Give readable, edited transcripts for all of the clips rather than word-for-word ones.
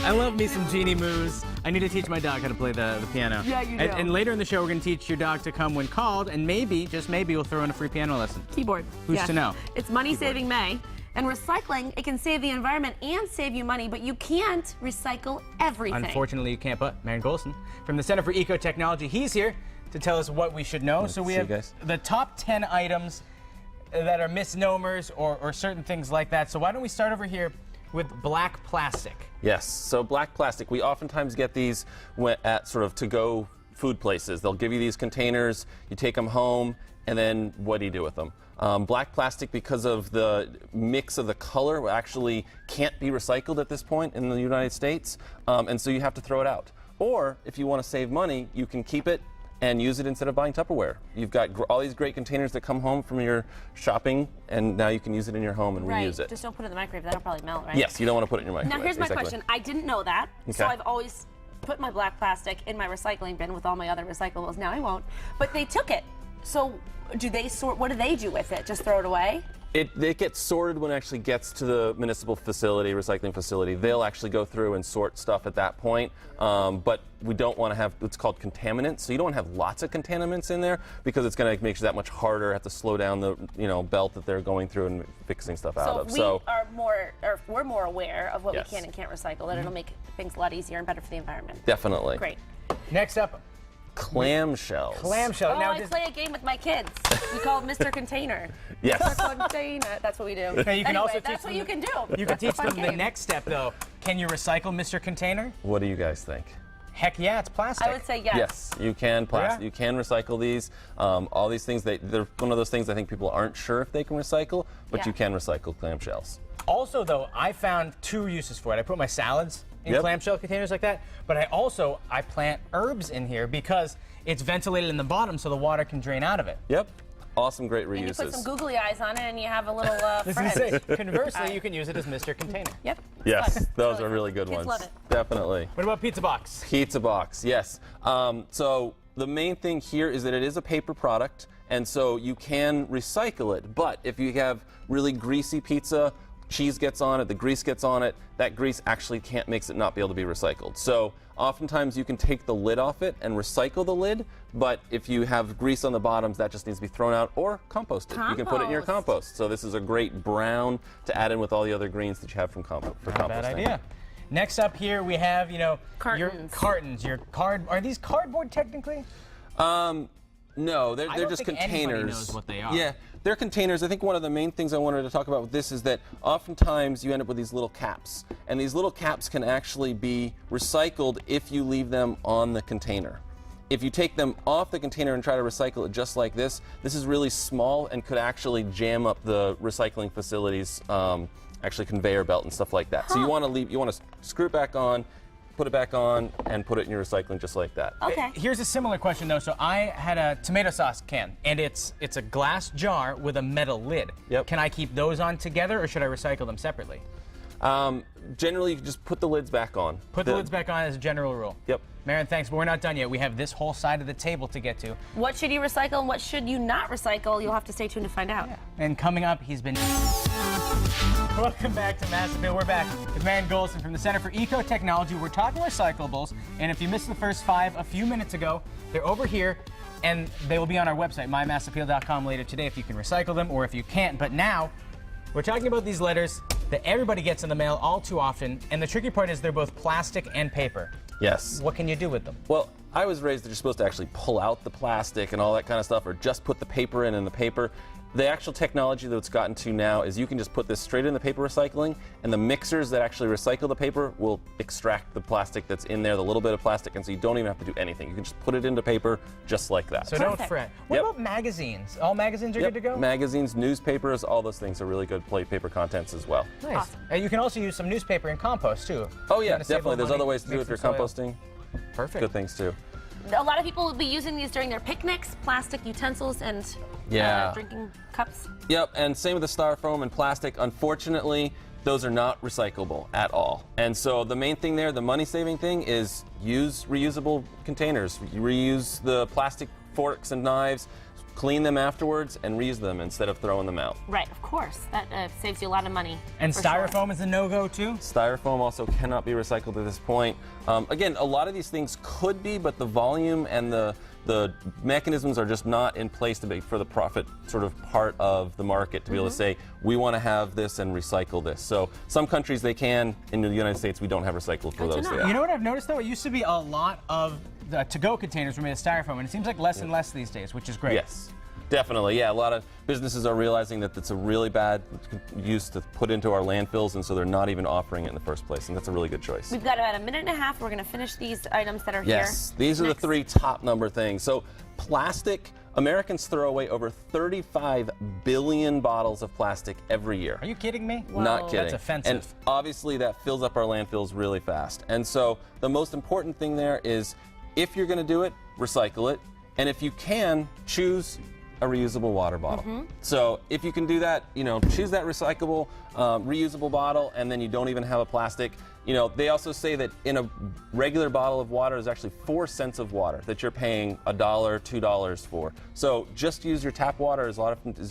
I love me some Genie Moves. I need to teach my dog how to play the piano. Yeah, you do. And later in the show, we're going to teach your dog to come when called, and maybe, just maybe, we'll throw in a free piano lesson. Keyboard. Who's to know? It's Money Saving May. And recycling, it can save the environment and save you money, but you can't recycle everything. Unfortunately, you can't, but Marion Golson from the Center for Eco-Technology, he's here to tell us what we should know. So we have the top 10 items that are misnomers or certain things like that. So why don't we start over here with black plastic? Yes, so black plastic, we oftentimes get these at sort of to-go food places. They'll give you these containers, you take them home, and then what do you do with them? Black plastic, because of the mix of the color, actually can't be recycled at this point in the United States, and so you have to throw it out. Or, if you want to save money, you can keep it and use it instead of buying Tupperware. You've got all these great containers that come home from your shopping, and now you can use it in your home and reuse it. Just don't put it in the microwave. That'll probably melt, right? Yes, you don't want to put it in your microwave. Now, here's my question. I didn't know that, so I've always put my black plastic in my recycling bin with all my other recyclables. Now I won't. But they took it. So do they sort? What do they do with it? Just throw it away? It gets sorted when it actually gets to the municipal facility, recycling facility. They'll actually go through and sort stuff at that point. But we don't want to have what's called contaminants. So you don't want to have lots of contaminants in there because it's going to make it that much harder. Have to slow down the belt that they're going through and fixing stuff out of. So we're more aware of what we can and can't recycle, then it'll make things a lot easier and better for the environment. Definitely. Great. Next up, clamshells. Clamshell. Oh, now, I play a game with my kids. We call it Mr. Container. Yes. Mr. Container. That's what we do. Now you can also that's what you can do. You can teach them the game. next step, though. Can you recycle Mr. Container? What do you guys think? Heck yeah, it's plastic. I would say yes. Yes, you can Yeah. You can recycle these. All these things, they're one of those things I think people aren't sure if they can recycle, but you can recycle clamshells. Also, though, I found two uses for it. I put my salads in clamshell containers like that, but I plant herbs in here because it's ventilated in the bottom so the water can drain out of it. Yep. Awesome, great reuses. And you put some googly eyes on it and you have a little friend. Say, conversely, you can use it as Mr. Container. Yep. Yes, those really are really good Kids ones. love it. Definitely. What about pizza box? Pizza box, yes. So the main thing here is that it is a paper product, and so you can recycle it. But if you have really greasy pizza, cheese gets on it, the grease gets on it, that grease actually makes it not be able to be recycled. So oftentimes you can take the lid off it and recycle the lid, but if you have grease on the bottoms, that just needs to be thrown out or composted. You can put it in your compost. So this is a great brown to add in with all the other greens that you have for composting. Not a bad idea. Next up here we have, cartons. Your cartons. Are these cardboard technically? No, they're just think containers. anybody knows what they are. Yeah, they're containers. I think one of the main things I wanted to talk about with this is that oftentimes you end up with these little caps, and these little caps can actually be recycled if you leave them on the container. If you take them off the container and try to recycle it just like this is really small and could actually jam up the recycling facilities, actually conveyor belt and stuff like that. So you want to screw it back on, put it back on, and put it in your recycling just like that. Okay. Here's a similar question though. So I had a tomato sauce can, and it's a glass jar with a metal lid. Yep. Can I keep those on together, or should I recycle them separately? Generally, you can just put the lids back on. Put the lids back on as a general rule. Yep. Marion, thanks, but we're not done yet. We have this whole side of the table to get to. What should you recycle and what should you not recycle? You'll have to stay tuned to find out. And coming up, he's been... Welcome back to Mass Appeal. We're back with Marion Golson from the Center for Eco-Technology. We're talking recyclables, and if you missed the first 5 a few minutes ago, they're over here, and they will be on our website, mymassappeal.com, later today if you can recycle them or if you can't. But now, we're talking about these letters that everybody gets in the mail all too often, and the tricky part is they're both plastic and paper. Yes. What can you do with them? Well, I was raised that you're supposed to actually pull out the plastic and all that kind of stuff, or just put the paper in the paper. The actual technology that it's gotten to now is you can just put this straight in the paper recycling, and the mixers that actually recycle the paper will extract the plastic that's in there, the little bit of plastic, and so you don't even have to do anything. You can just put it into paper just like that. So don't fret. What about magazines? All magazines are good to go? Magazines, newspapers, all those things are really good paper contents as well. Nice. Awesome. You can also use some newspaper in compost, too. Oh yeah, You wanna save a definitely. little There's money, other ways to do it mix if you're some soil. composting. Perfect. Good things too. A lot of people will be using these during their picnics, plastic utensils and drinking cups. Yep, and same with the styrofoam and plastic. Unfortunately, those are not recyclable at all. And so the main thing there, the money-saving thing, is use reusable containers. You reuse the plastic forks and knives, clean them afterwards and reuse them instead of throwing them out. Right, of course. That saves you a lot of money. And for styrofoam sure. is a no-go too? Styrofoam also cannot be recycled at this point. Again, a lot of these things could be, but the volume and the mechanisms are just not in place to be for the profit sort of part of the market to be able to say, we want to have this and recycle this. So some countries they can. In the United States, we don't have recycled for Good to those know. yet. You know what I've noticed though? It used to be a lot of the to-go containers were made of styrofoam, and it seems like less and less these days, which is great. Yes, definitely. Yeah, a lot of businesses are realizing that it's a really bad use to put into our landfills, and so they're not even offering it in the first place, and that's a really good choice. We've got about a minute and a half. We're going to finish these items that are Yes, here. these are Next. the 3 top number things. So plastic, Americans throw away over 35 billion bottles of plastic every year. Are you kidding me? Not kidding. That's offensive. And obviously that fills up our landfills really fast. And so the most important thing there is if you're going to do it, recycle it. And if you can, choose a reusable water bottle. So if you can do that, choose that recyclable, reusable bottle, and then you don't even have a plastic. They also say that in a regular bottle of water is actually 4 cents of water that you're paying $1, $2 for. So just use your tap water. Is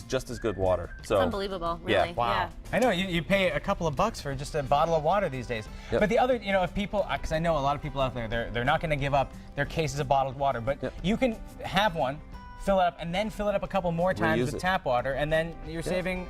just as good water. So It's unbelievable, really. Yeah. Wow. Yeah. I know, you pay a couple of bucks for just a bottle of water these days. Yep. But the other, if people, because I know a lot of people out there, they're not going to give up their cases of bottled water, but Yep. you can have one, fill it up, and then fill it up a couple more times Reuse with it. tap water, and then you're saving,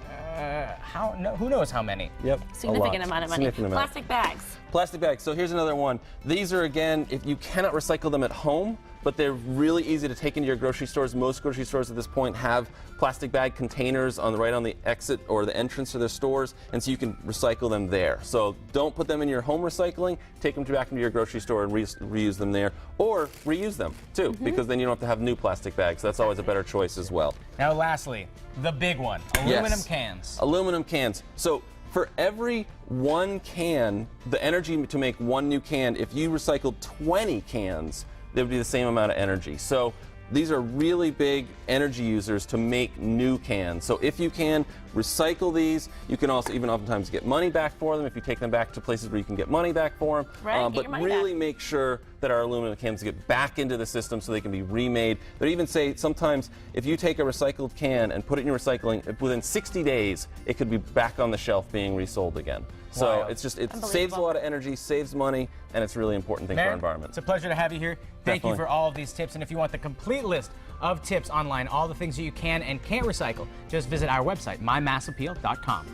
who knows how many? Yep. Significant amount of money. Significant amount. Plastic bags. Plastic bags. So here's another one. These are, again, if you cannot recycle them at home, but they're really easy to take into your grocery stores. Most grocery stores at this point have plastic bag containers right on the exit or the entrance to their stores, and so you can recycle them there. So don't put them in your home recycling. Take them back into your grocery store and reuse them there, or reuse them too, because then you don't have to have new plastic bags. That's always a better choice as well. Now lastly, the big one, aluminum Yes. cans. Aluminum cans. So for every 1 can, the energy to make 1 new can, if you recycled 20 cans, there would be the same amount of energy. So these are really big energy users to make new cans. So if you can recycle these, you can also even oftentimes get money back for them if you take them back to places where you can get money back for them. Right, get but your money really back. make sure that our aluminum cans get back into the system so they can be remade. They even say sometimes if you take a recycled can and put it in your recycling, within 60 days, it could be back on the shelf being resold again. So Wow. it saves a Unbelievable. lot of energy, saves money, and it's a really important thing for our Maren, environment. it's a pleasure to have you here. Thank you Definitely. for all of these tips. And if you want the complete list of tips online, all the things that you can and can't recycle, just visit our website, mymassappeal.com.